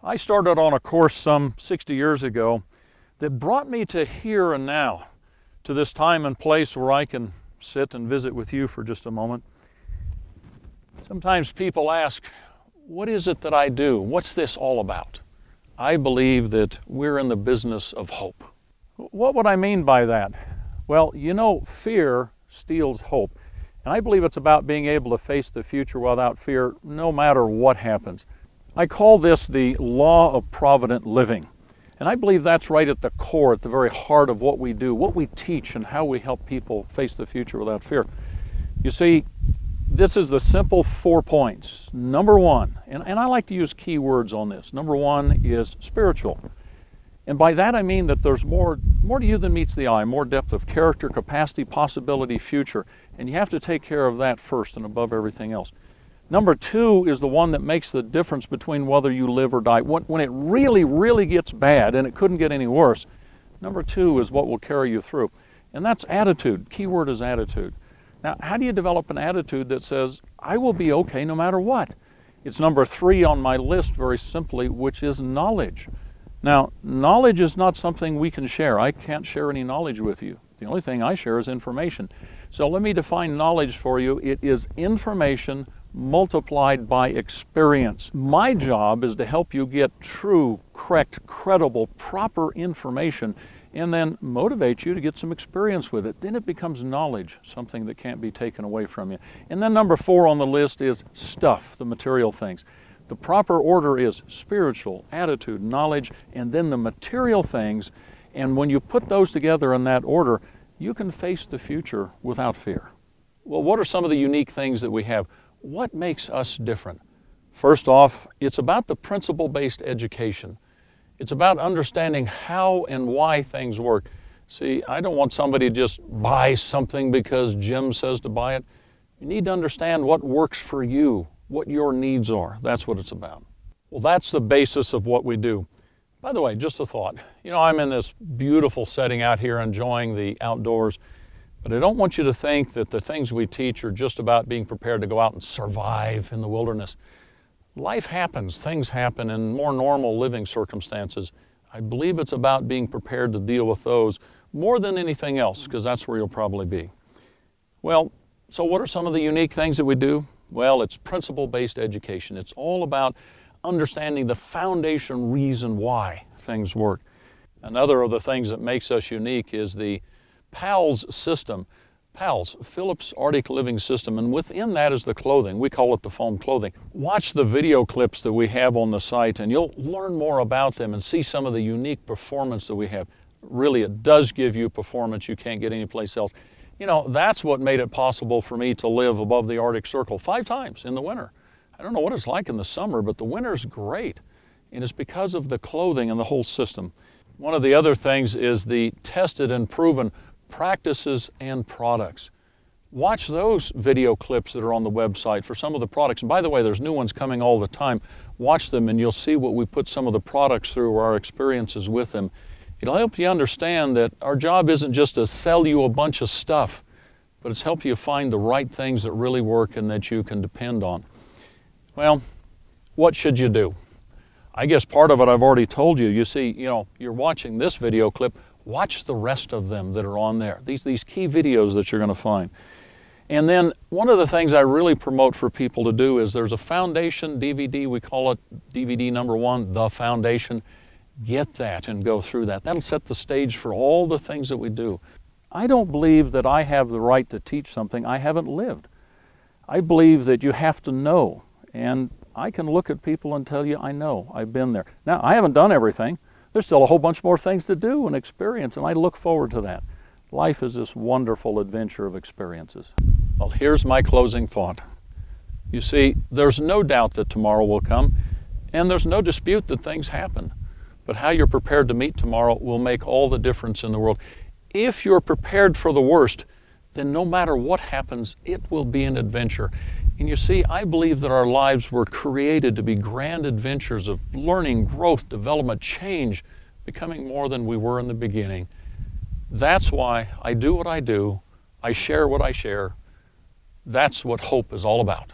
I started on a course some 60 years ago that brought me to here and now, to this time and place where I can sit and visit with you for just a moment. Sometimes people ask, what is it that I do? What's this all about? I believe that we're in the business of hope. What would I mean by that? Well, you know, fear steals hope. And I believe it's about being able to face the future without fear, no matter what happens. I call this the law of provident living. And I believe that's right at the core, at the very heart of what we do, what we teach, and how we help people face the future without fear. You see, this is the simple 4 points. Number one, and I like to use key words on this. Number one is spiritual. And by that I mean that there's more to you than meets the eye, more depth of character, capacity, possibility, future. And you have to take care of that first and above everything else. Number two is the one that makes the difference between whether you live or die. When it really, really gets bad, and it couldn't get any worse, number two is what will carry you through. And that's attitude. Key word is attitude. Now, how do you develop an attitude that says, I will be okay no matter what? It's number three on my list, very simply, which is knowledge. Now, knowledge is not something we can share. I can't share any knowledge with you. The only thing I share is information. So let me define knowledge for you. It is information multiplied by experience. My job is to help you get true, correct, credible, proper information and then motivate you to get some experience with it. Then it becomes knowledge, something that can't be taken away from you. And then number four on the list is stuff, the material things. The proper order is spiritual, attitude, knowledge, and then the material things. And when you put those together in that order, you can face the future without fear. Well, what are some of the unique things that we have? What makes us different? First off, it's about the principle-based education. It's about understanding how and why things work. See, I don't want somebody to just buy something because Jim says to buy it. You need to understand what works for you, what your needs are. That's what it's about. Well, that's the basis of what we do. By the way, just a thought. You know, I'm in this beautiful setting out here enjoying the outdoors, but I don't want you to think that the things we teach are just about being prepared to go out and survive in the wilderness. Life happens, things happen in more normal living circumstances. I believe it's about being prepared to deal with those more than anything else, because that's where you'll probably be. Well, so what are some of the unique things that we do? Well, it's principle-based education. It's all about understanding the foundation reason why things work. Another of the things that makes us unique is the PALS system. PALS, Philips Arctic Living System, and within that is the clothing. We call it the foam clothing. Watch the video clips that we have on the site and you'll learn more about them and see some of the unique performance that we have. Really, it does give you performance you can't get anyplace else. You know, that's what made it possible for me to live above the Arctic Circle 5 times in the winter. I don't know what it's like in the summer, but the winter's great. And it's because of the clothing and the whole system. One of the other things is the tested and proven practices and products. Watch those video clips that are on the website for some of the products. And by the way, there's new ones coming all the time. Watch them and you'll see what we put some of the products through, our experiences with them. It'll help you understand that our job isn't just to sell you a bunch of stuff, but it's help you find the right things that really work and that you can depend on. Well, what should you do? I guess part of it I've already told you. You see, you know, you're watching this video clip. Watch the rest of them that are on there. These key videos that you're going to find. And then one of the things I really promote for people to do is there's a foundation DVD. We call it DVD number one, The Foundation. Get that and go through that. That'll set the stage for all the things that we do. I don't believe that I have the right to teach something I haven't lived. I believe that you have to know. And I can look at people and tell you, I know, I've been there. Now, I haven't done everything. There's still a whole bunch more things to do and experience, and I look forward to that. Life is this wonderful adventure of experiences. Well, here's my closing thought. You see, there's no doubt that tomorrow will come, and there's no dispute that things happen. But how you're prepared to meet tomorrow will make all the difference in the world. If you're prepared for the worst, then no matter what happens, it will be an adventure. And you see, I believe that our lives were created to be grand adventures of learning, growth, development, change, becoming more than we were in the beginning. That's why I do what I do. I share what I share. That's what hope is all about.